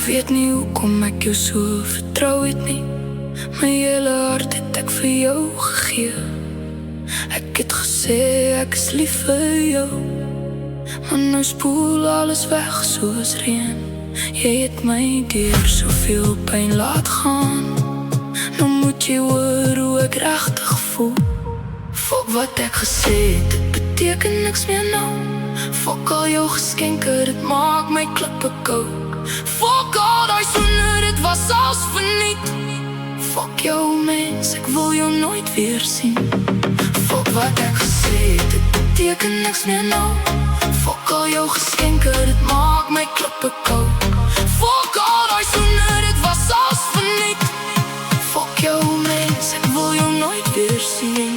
weet nie hoekom ek jou so vertrou het nie. My hele hart het ek vir jou gegee. Ek het gesê ek is lief vir jou, maar nou spoel alles weg soos reën. Jy het my deur soveel pyn laat gaan. Nou moet jy hoor hoe ek regtig voel. Fok wat ek gesê het, dit beteken niks meer nou. Fok al jou geskenke, dit maak my klippe koud. Fok al die soene, dit was als verniet. Fok jou mens, ek wil jou nooit weer sien. Fok wat ek gesê het, dit beteken niks meer nou. Fok al jou geskenke, dit maak my klippe koud. Fok al die soene, dit was als verniet. Fok jou mens, ek wil jou nooit weer sien.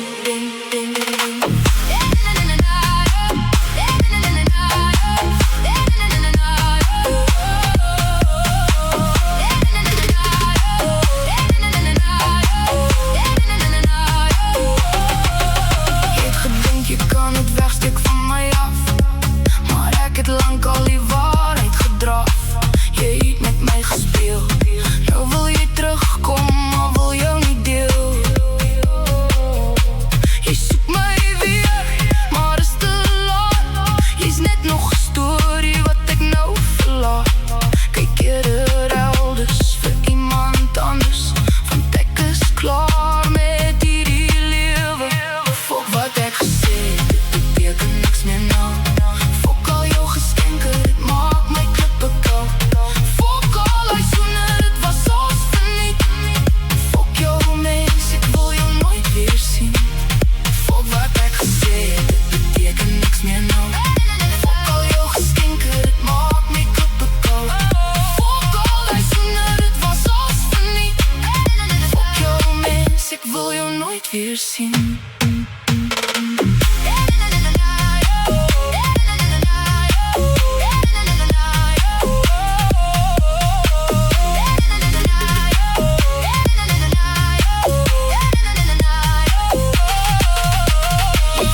Weer sien.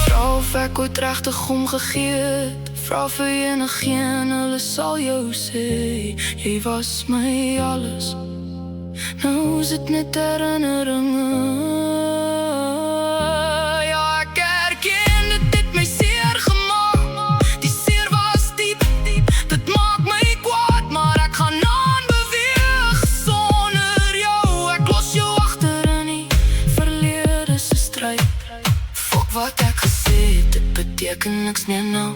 Vra of ek ooit regtig omgegee het. Vra vir enigeen, hulle sal jou sê jy was my alles. Nou is dit net herinneringe. Wat ek gesê het, dit beteken niks meer nou.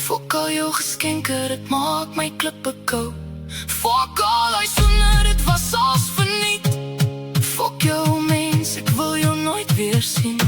Fok al jou geskenke, dit maak my klippe koud. Fok al die soene, dit was als verniet. Fok jou mens, ek wil jou nooit weer sien.